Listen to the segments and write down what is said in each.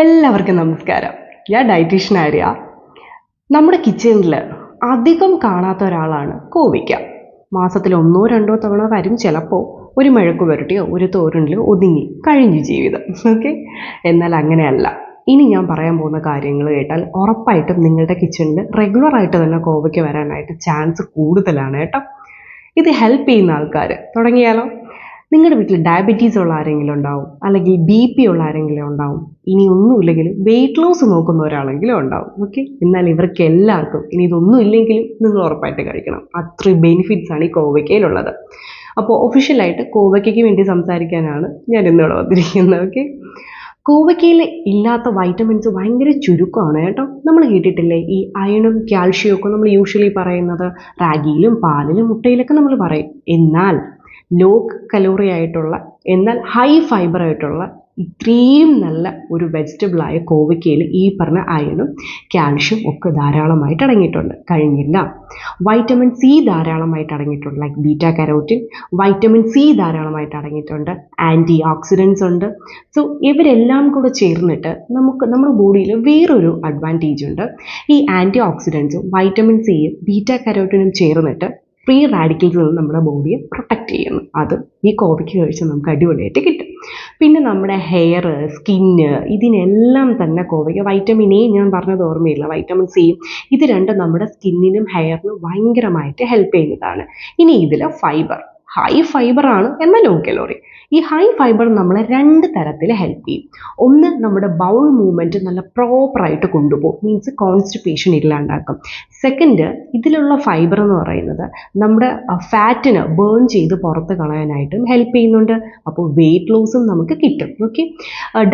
എല്ലാവർക്കും നമസ്കാരം. ഞാൻ ഡയറ്റീഷ്യൻ ആര്യ. നമ്മുടെ കിച്ചണിൽ അധികം കാണാത്ത ഒരാളാണ് കോവയ്ക്ക. മാസത്തിൽ 1-2 തവണ വരും. ചിലപ്പോൾ ഒരു മെഴുക്ക് പുരട്ടിയോ ഒരു തോരനിലോ ഒതുങ്ങി കഴിഞ്ഞു ജീവിതം. ഓക്കെ, എന്നാൽ അങ്ങനെയല്ല. ഇനി ഞാൻ പറയാൻ പോകുന്ന കാര്യങ്ങൾ കേട്ടാൽ ഉറപ്പായിട്ടും നിങ്ങളുടെ കിച്ചണിൽ റെഗുലറായിട്ട് തന്നെ കോവയ്ക്ക വരാനായിട്ട് ചാൻസ് കൂടുതലാണ് കേട്ടോ. ഇത് ഹെൽപ്പ് ചെയ്യുന്ന ആൾക്കാർ തുടങ്ങിയാലോ? നിങ്ങളുടെ വീട്ടിൽ ഡയബറ്റീസ് ഉള്ള ആരെങ്കിലും ഉണ്ടാവും, അല്ലെങ്കിൽ BP ഉള്ള ആരെങ്കിലും ഉണ്ടാവും, ഇനി ഒന്നുമില്ലെങ്കിൽ വെയിറ്റ് ലോസ് നോക്കുന്ന ഒരാളെങ്കിലും ഉണ്ടാവും. ഓക്കെ, എന്നാൽ ഇവർക്ക് എല്ലാവർക്കും ഇനി ഇതൊന്നും ഇല്ലെങ്കിലും നിങ്ങൾ ഉറപ്പായിട്ട് കഴിക്കണം. അത്രയും ബെനിഫിറ്റ്സ് ആണ് ഈ കോവയ്ക്കയിലുള്ളത്. അപ്പോൾ ഒഫീഷ്യലായിട്ട് കോവയ്ക്കയ്ക്ക് വേണ്ടി സംസാരിക്കാനാണ് ഞാൻ ഇന്നിവിടെ വന്നിരിക്കുന്നത്. ഓക്കെ, കോവയ്ക്കയിൽ ഇല്ലാത്ത വൈറ്റമിൻസ് ഭയങ്കര ചുരുക്കമാണ് കേട്ടോ. നമ്മൾ കേട്ടിട്ടില്ലേ ഈ അയണും കാൽഷ്യവും ഒക്കെ നമ്മൾ യൂഷ്വലി പറയുന്നത് റാഗിയിലും പാലിലും മുട്ടയിലൊക്കെ നമ്മൾ പറയും. എന്നാൽ ലോ കലോറി ആയിട്ടുള്ള എന്നാൽ ഹൈ ഫൈബർ ആയിട്ടുള്ള ഇത്രയും നല്ല ഒരു വെജിറ്റബിളായ കോവയ്ക്കയിൽ ഈ പറഞ്ഞ അയണും കാൽഷ്യം ഒക്കെ ധാരാളമായിട്ട് അടങ്ങിയിട്ടുണ്ട്. കഴിഞ്ഞില്ല, വൈറ്റമിൻ സി ധാരാളമായിട്ട് അടങ്ങിയിട്ടുണ്ട്. Like beta carotene, vitamin C ധാരാളമായിട്ട് അടങ്ങിയിട്ടുണ്ട്. ആൻറ്റി ഓക്സിഡൻസ് ഉണ്ട്. സോ ഇവരെല്ലാം കൂടെ ചേർന്നിട്ട് നമ്മുടെ ബോഡിയിൽ വേറൊരു അഡ്വാൻറ്റേജ് ഉണ്ട്. ഈ ആൻറ്റി ഓക്സിഡൻസും വൈറ്റമിൻ സിയും ബീറ്റ കരോട്ടിനും ചേർന്നിട്ട് ഫ്രീ റാഡിക്കൽസിൽ നിന്ന് നമ്മുടെ ബോഡിയെ പ്രൊട്ടക്റ്റ് ചെയ്യുന്നു. അത് ഈ കോവയ്ക്ക് കഴിച്ച് നമുക്ക് അടിപൊളിയായിട്ട് കിട്ടും. പിന്നെ നമ്മുടെ ഹെയർ, സ്കിന്ന്, ഇതിനെല്ലാം തന്നെ കോവയ്ക്ക, വൈറ്റമിൻ എ ഞാൻ പറഞ്ഞത് ഓർമ്മയില്ല, വൈറ്റമിൻ സിയും, ഇത് രണ്ടും നമ്മുടെ സ്കിന്നിനും ഹെയറിനും ഭയങ്കരമായിട്ട് ഹെൽപ്പ് ചെയ്യുന്നതാണ്. ഇനി ഇതിൽ ഫൈബർ, ഹൈ ഫൈബറാണ് എന്നാൽ ലോ കലോറി. ഈ ഹൈ ഫൈബർ നമ്മളെ 2 തരത്തിൽ ഹെൽപ്പ് ചെയ്യും. ഒന്ന്, നമ്മുടെ ബൗൾ മൂവ്മെൻറ്റ് നല്ല പ്രോപ്പറായിട്ട് കൊണ്ടുപോകും, മീൻസ് കോൺസ്റ്റിപ്പേഷൻ ഇല്ലാണ്ടാക്കും. സെക്കൻഡ്, ഇതിലുള്ള ഫൈബർ എന്ന് പറയുന്നത് നമ്മുടെ ഫാറ്റിന് ബേൺ ചെയ്ത് പുറത്ത് കളയാനായിട്ടും ഹെൽപ്പ് ചെയ്യുന്നുണ്ട്. അപ്പോൾ വെയിറ്റ് ലോസും നമുക്ക് കിട്ടും. ഓക്കെ,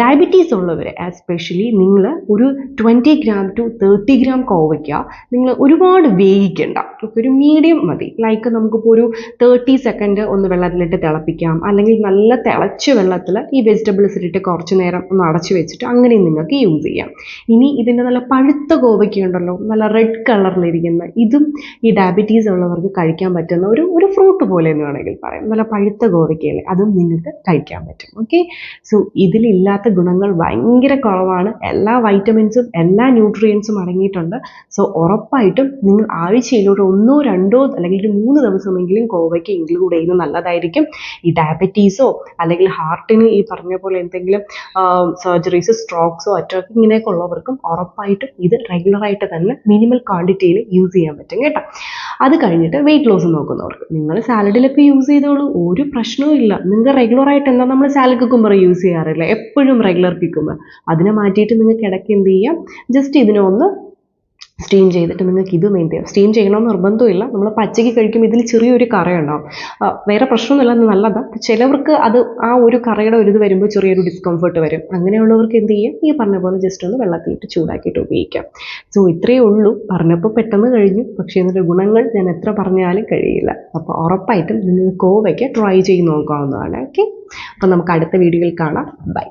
ഡയബറ്റീസ് ഉള്ളവർ എസ്പെഷ്യലി നിങ്ങൾ ഒരു 20 gram to 30 gram കോവയ്ക്ക നിങ്ങൾ ഒരുപാട് വേവിക്കേണ്ട, ഒരു മീഡിയം മതി. ലൈക്ക് നമുക്കിപ്പോൾ ഒരു 30 സെക്കൻഡ് ഒന്ന് വെള്ളത്തിലിട്ട് തിളപ്പിക്കാം, അല്ലെങ്കിൽ നല്ല തിളച്ച വെള്ളത്തിൽ ഈ വെജിറ്റബിൾസ് ഇട്ടിട്ട് കുറച്ച് നേരം ഒന്ന് അടച്ചു വെച്ചിട്ട് അങ്ങനെയും നിങ്ങൾക്ക് യൂസ് ചെയ്യാം. ഇനി ഇതിൻ്റെ നല്ല പഴുത്ത കോവയ്ക്ക ഉണ്ടല്ലോ, നല്ല റെഡ് കളറിലിരിക്കുന്ന, ഇതും ഈ ഡയബറ്റീസ് ഉള്ളവർക്ക് കഴിക്കാൻ പറ്റുന്ന ഒരു ഫ്രൂട്ട് പോലെ എന്ന് വേണമെങ്കിൽ പറയാം. നല്ല പഴുത്ത കോവയ്ക്കയില്ലേ, അതും നിങ്ങൾക്ക് കഴിക്കാൻ പറ്റും. ഓക്കെ, സോ ഇതിലില്ലാത്ത ഗുണങ്ങൾ ഭയങ്കര കുറവാണ്. എല്ലാ വൈറ്റമിൻസും എല്ലാ ന്യൂട്രിയൻസും അടങ്ങിയിട്ടുണ്ട്. സോ ഉറപ്പായിട്ടും നിങ്ങൾ ആഴ്ചയിലൂടെ 1-2 അല്ലെങ്കിൽ 3 ദിവസമെങ്കിലും കോവയ്ക്ക ഇൻക്ലൂഡ് ചെയ്യുന്നത് നല്ലതായിരിക്കും. ഈ ഡയബറ്റീസോ അല്ലെങ്കിൽ ഹാർട്ടിന് ഈ പറഞ്ഞ പോലെ എന്തെങ്കിലും സർജറീസ്, സ്ട്രോക്സോ, അറ്റാക്ക് ഇങ്ങനെയൊക്കെ ഉള്ളവർക്കും ഉറപ്പായിട്ടും ഇത് റെഗുലറായിട്ട് തന്നെ മിനിമൽ ക്വാണ്ടിറ്റിയിൽ യൂസ് ചെയ്യാൻ പറ്റും കേട്ടോ. അത് കഴിഞ്ഞിട്ട് വെയിറ്റ് ലോസ് നോക്കുന്നവർക്ക് നിങ്ങൾ സാലഡിലൊക്കെ യൂസ് ചെയ്തോളൂ, ഒരു പ്രശ്നവും ഇല്ല. നിങ്ങൾ റെഗുലറായിട്ട് എന്താ, നമ്മൾ സാലഡ് കുക്കുമ്പർ യൂസ് ചെയ്യാറില്ല എപ്പോഴും റെഗുലർ കുക്കുമ്പർ, അതിനെ മാറ്റിയിട്ട് നിങ്ങൾക്ക് ഇടയ്ക്ക് എന്ത് ചെയ്യാം, ജസ്റ്റ് ഇതിനെ ഒന്ന് സ്റ്റീം ചെയ്തിട്ട് നിങ്ങൾക്ക് ഇത് മെയിൻറ്റെയിൻ. സ്റ്റീം ചെയ്യണമെന്ന് നിർബന്ധമില്ല, നമ്മൾ പച്ചയ്ക്ക് കഴിക്കുമ്പോൾ ഇതിൽ ചെറിയൊരു കറയുണ്ടാവും. വേറെ പ്രശ്നമൊന്നുമില്ല, നല്ലതാണ്. ചിലവർക്ക് അത് ആ ഒരു കറയുടെ ഒരു ഇത് വരുമ്പോൾ ചെറിയൊരു ഡിസ്കംഫർട്ട് വരും. അങ്ങനെയുള്ളവർക്ക് എന്ത് ചെയ്യാം, ഈ പറഞ്ഞ പോലെ ജസ്റ്റ് ഒന്ന് വെള്ളത്തിലിട്ട് ചൂടാക്കിയിട്ട് ഉപയോഗിക്കാം. സോ ഇത്രയേ ഉള്ളൂ. പറഞ്ഞപ്പോൾ പെട്ടെന്ന് കഴിഞ്ഞു, പക്ഷേ ഇതിൻ്റെ ഗുണങ്ങൾ ഞാൻ എത്ര പറഞ്ഞാലും കഴിയില്ല. അപ്പോൾ ഉറപ്പായിട്ടും നിങ്ങൾ കോവയ്ക്ക് ട്രൈ ചെയ്ത് നോക്കാവുന്നതാണ്. ഓക്കെ, അപ്പോൾ നമുക്ക് അടുത്ത വീഡിയോയിൽ കാണാം. ബൈ.